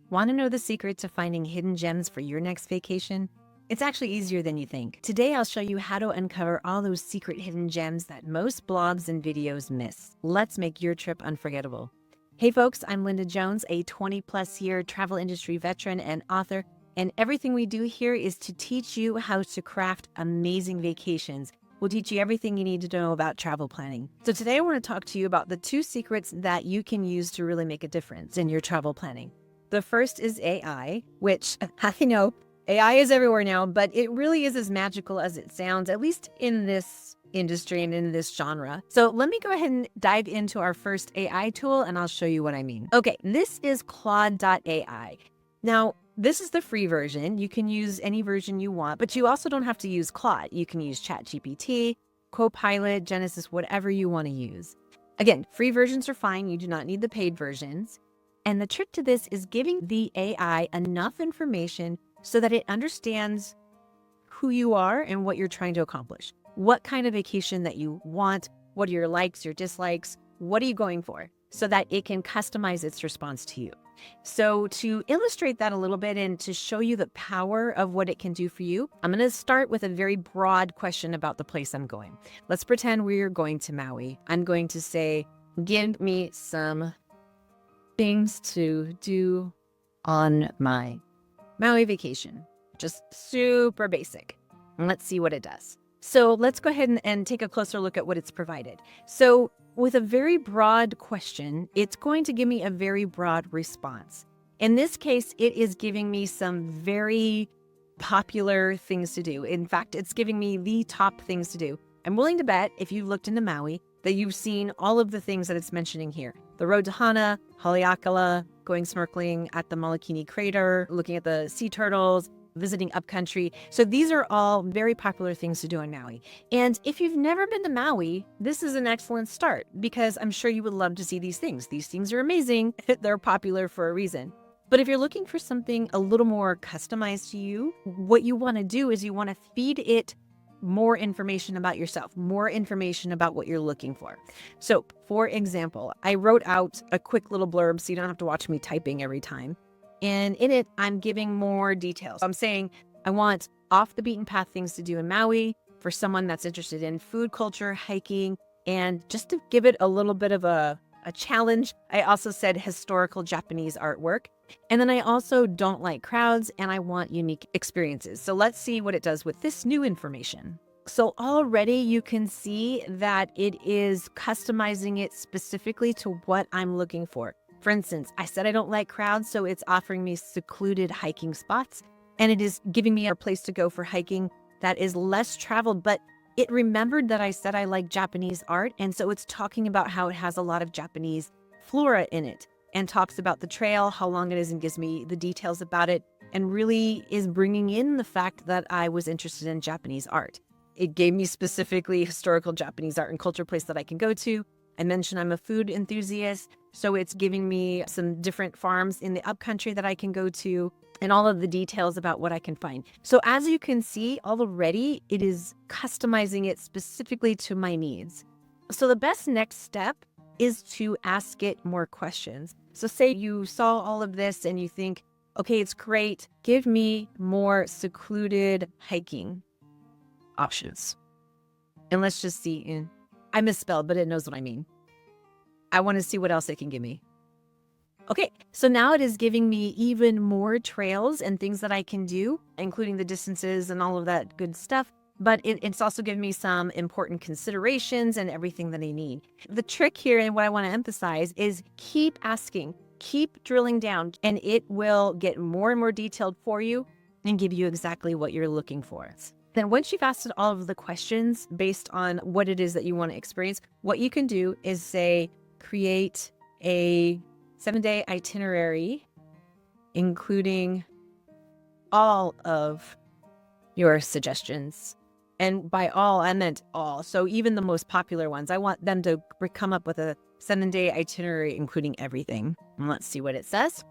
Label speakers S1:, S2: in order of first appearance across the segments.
S1: Want to know the secret to finding hidden gems for your next vacation? It's actually easier than you think. Today, I'll show you how to uncover all those secret hidden gems that most blogs and videos miss. Let's make your trip unforgettable. Hey folks, I'm Linda Jones, a 20-plus year travel industry veteran and author, and everything we do here is to teach you how to craft amazing vacations. We'll teach you everything you need to know about travel planning. So today I want to talk to you about the 2 secrets that you can use to really make a difference in your travel planning. The first is AI, which I know AI is everywhere now, but it really is as magical as it sounds, at least in this industry and in this genre. So let me go ahead and dive into our first AI tool and I'll show you what I mean. Okay, this is Claude.ai. Now, this is the free version. You can use any version you want, but you also don't have to use Claude. You can use ChatGPT, Copilot, Genesis, whatever you want to use. Again, free versions are fine. You do not need the paid versions. And the trick to this is giving the AI enough information so that it understands who you are and what you're trying to accomplish. What kind of vacation that you want, what are your likes, your dislikes, what are you going for, so that it can customize its response to you. So to illustrate that a little bit and to show you the power of what it can do for you, I'm going to start with a very broad question about the place I'm going. Let's pretend we're going to Maui. I'm going to say, give me some things to do on my Maui vacation. Just super basic. And let's see what it does. So let's go ahead and take a closer look at what it's provided. So with a very broad question, it's going to give me a very broad response. In this case, it is giving me some very popular things to do. In fact, it's giving me the top things to do. I'm willing to bet if you've looked into Maui that you've seen all of the things that it's mentioning here. The road to Hana, Haleakala, going snorkeling at the Molokini crater, looking at the sea turtles, visiting upcountry. So these are all very popular things to do on Maui. And if you've never been to Maui, this is an excellent start because I'm sure you would love to see these things. These things are amazing. They're popular for a reason. But if you're looking for something a little more customized to you, what you want to do is you want to feed it more information about yourself, more information about what you're looking for. So, for example, I wrote out a quick little blurb so you don't have to watch me typing every time. And in it, I'm giving more details. I'm saying I want off the beaten path things to do in Maui for someone that's interested in food culture, hiking, and just to give it a little bit of a challenge, I also said historical Japanese artwork. And then I also don't like crowds and I want unique experiences. So let's see what it does with this new information. So already you can see that it is customizing it specifically to what I'm looking for. For instance, I said I don't like crowds, so it's offering me secluded hiking spots. And it is giving me a place to go for hiking that is less traveled, but it remembered that I said I like Japanese art. And so it's talking about how it has a lot of Japanese flora in it and talks about the trail, how long it is, and gives me the details about it, and really is bringing in the fact that I was interested in Japanese art. It gave me specifically historical Japanese art and culture place that I can go to. I mentioned I'm a food enthusiast, so it's giving me some different farms in the upcountry that I can go to and all of the details about what I can find. So as you can see already, it is customizing it specifically to my needs. So the best next step is to ask it more questions. So say you saw all of this and you think, okay, it's great. Give me more secluded hiking options. And let's just see. I misspelled, but it knows what I mean. I want to see what else it can give me. Okay, so now it is giving me even more trails and things that I can do, including the distances and all of that good stuff. But it's also giving me some important considerations and everything that I need. The trick here and what I want to emphasize is keep asking, keep drilling down, and it will get more and more detailed for you and give you exactly what you're looking for. Then once you've asked all of the questions based on what it is that you want to experience, what you can do is say, create a 7-day itinerary, including all of your suggestions. And by all, I meant all. So even the most popular ones, I want them to come up with a 7-day itinerary, including everything. And let's see what it says.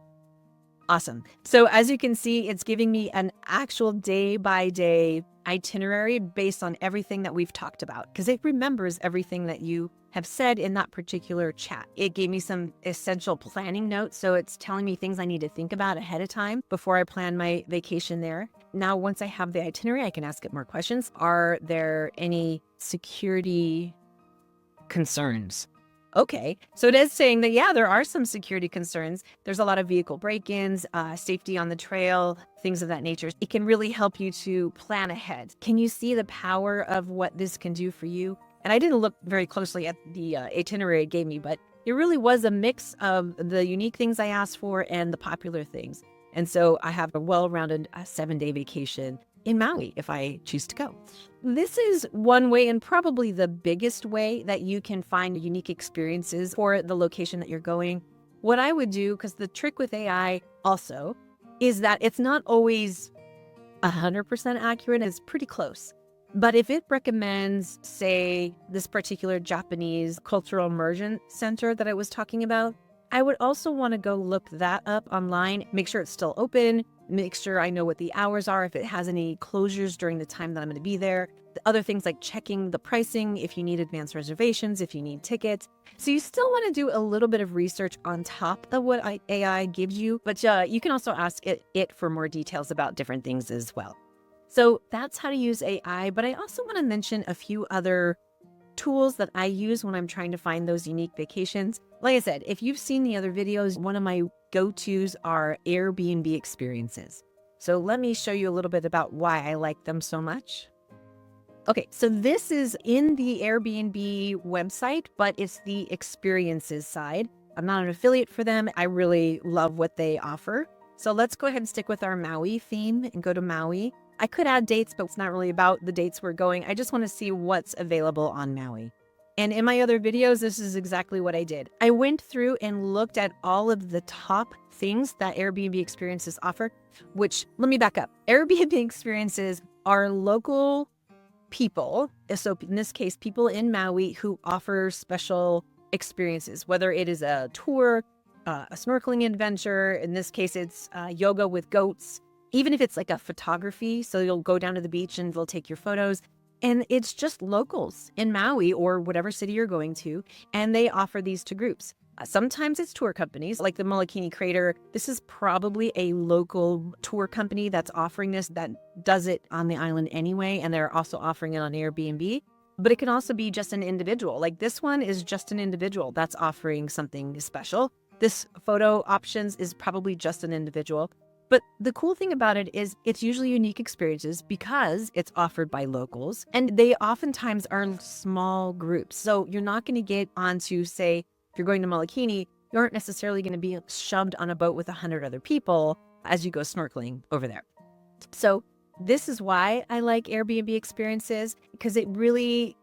S1: Awesome. So as you can see, it's giving me an actual day-by-day itinerary based on everything that we've talked about, because it remembers everything that you have said in that particular chat. It gave me some essential planning notes. So it's telling me things I need to think about ahead of time before I plan my vacation there. Now, once I have the itinerary, I can ask it more questions. Are there any security concerns? Okay, so it is saying that, yeah, there are some security concerns. There's a lot of vehicle break-ins, safety on the trail, things of that nature. It can really help you to plan ahead. Can you see the power of what this can do for you? And I didn't look very closely at the itinerary it gave me, but it really was a mix of the unique things I asked for and the popular things. And so I have a well-rounded 7-day vacation in Maui if I choose to go. This is one way, and probably the biggest way, that you can find unique experiences for the location that you're going. What I would do, because the trick with AI also is that it's not always 100% accurate, it's pretty close. But if it recommends, say, this particular Japanese cultural immersion center that I was talking about, I would also want to go look that up online, make sure it's still open, make sure I know what the hours are, if it has any closures during the time that I'm going to be there. The other things like checking the pricing, if you need advanced reservations, if you need tickets. So you still want to do a little bit of research on top of what AI gives you, but you can also ask it for more details about different things as well. So that's how to use AI, but I also want to mention a few other tools that I use when I'm trying to find those unique vacations. Like I said, if you've seen the other videos, one of my go-tos are Airbnb experiences. So let me show you a little bit about why I like them so much. Okay, so this is in the Airbnb website, but it's the experiences side. I'm not an affiliate for them. I really love what they offer. So let's go ahead and stick with our Maui theme and go to Maui. I could add dates, but it's not really about the dates we're going. I just want to see what's available on Maui. And in my other videos, this is exactly what I did. I went through and looked at all of the top things that Airbnb experiences offer, which, let me back up. Airbnb experiences are local people, so in this case, people in Maui who offer special experiences, whether it is a tour, a snorkeling adventure. In this case, it's yoga with goats. Even if it's like a photography, so you'll go down to the beach and they'll take your photos. And it's just locals in Maui or whatever city you're going to, and they offer these to groups. Sometimes it's tour companies like the Molokini Crater. This is probably a local tour company that's offering this, that does it on the island anyway, and they're also offering it on Airbnb. But it can also be just an individual. Like this one is just an individual that's offering something special. This photo options is probably just an individual. But the cool thing about it is it's usually unique experiences because it's offered by locals, and they oftentimes are small groups. So you're not going to get onto, say, if you're going to Molokini, you aren't necessarily going to be shoved on a boat with 100 other people as you go snorkeling over there. So this is why I like Airbnb experiences, because it really,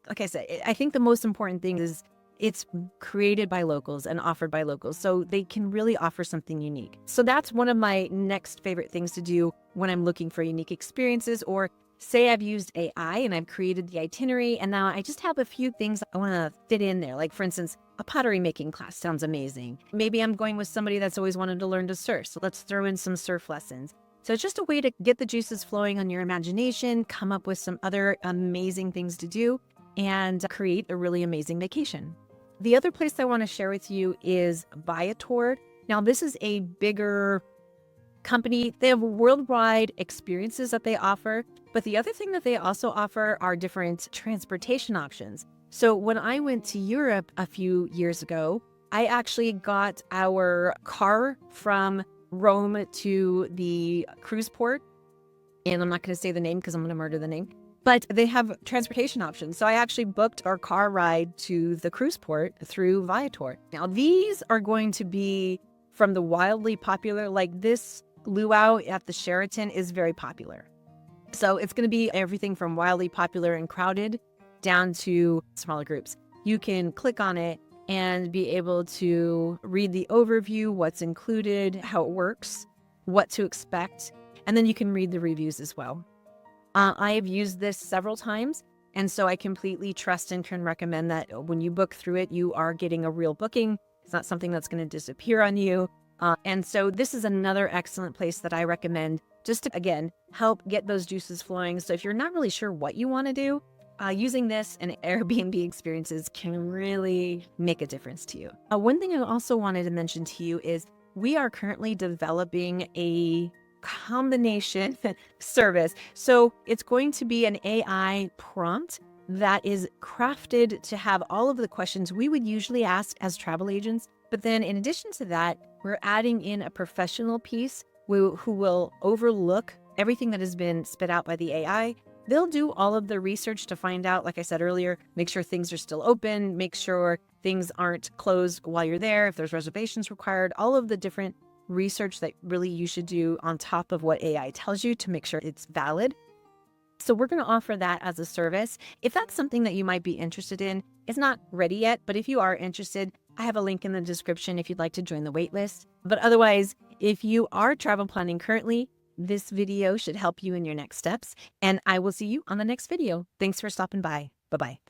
S1: like I said, I think the most important thing is it's created by locals and offered by locals, so they can really offer something unique. So that's one of my next favorite things to do when I'm looking for unique experiences, or say I've used AI and I've created the itinerary and now I just have a few things I want to fit in there. Like for instance, a pottery making class sounds amazing. Maybe I'm going with somebody that's always wanted to learn to surf, so let's throw in some surf lessons. So it's just a way to get the juices flowing on your imagination, come up with some other amazing things to do, and create a really amazing vacation. The other place I want to share with you is Viator. Now, this is a bigger company. They have worldwide experiences that they offer, but the other thing that they also offer are different transportation options. So when I went to Europe a few years ago, I actually got our car from Rome to the cruise port. And I'm not going to say the name because I'm going to murder the name. But they have transportation options. So I actually booked our car ride to the cruise port through Viator. Now, these are going to be from the wildly popular, like this luau at the Sheraton is very popular. So it's going to be everything from wildly popular and crowded down to smaller groups. You can click on it and be able to read the overview, what's included, how it works, what to expect, and then you can read the reviews as well. I have used this several times, and so I completely trust and can recommend that when you book through it, you are getting a real booking. It's not something that's going to disappear on you. And so this is another excellent place that I recommend just to, again, help get those juices flowing. So if you're not really sure what you want to do, Using this and Airbnb experiences can really make a difference to you. One thing I also wanted to mention to you is we are currently developing a combination service. So it's going to be an AI prompt that is crafted to have all of the questions we would usually ask as travel agents. But then in addition to that, we're adding in a professional piece who will overlook everything that has been spit out by the AI. They'll do all of the research to find out, like I said earlier, make sure things are still open, make sure things aren't closed while you're there, if there's reservations required, all of the different research that really you should do on top of what AI tells you to make sure it's valid. So we're going to offer that as a service. If that's something that you might be interested in, it's not ready yet, but if you are interested, I have a link in the description if you'd like to join the waitlist. But otherwise, if you are travel planning currently, this video should help you in your next steps, and I will see you on the next video. Thanks for stopping by. Bye-bye.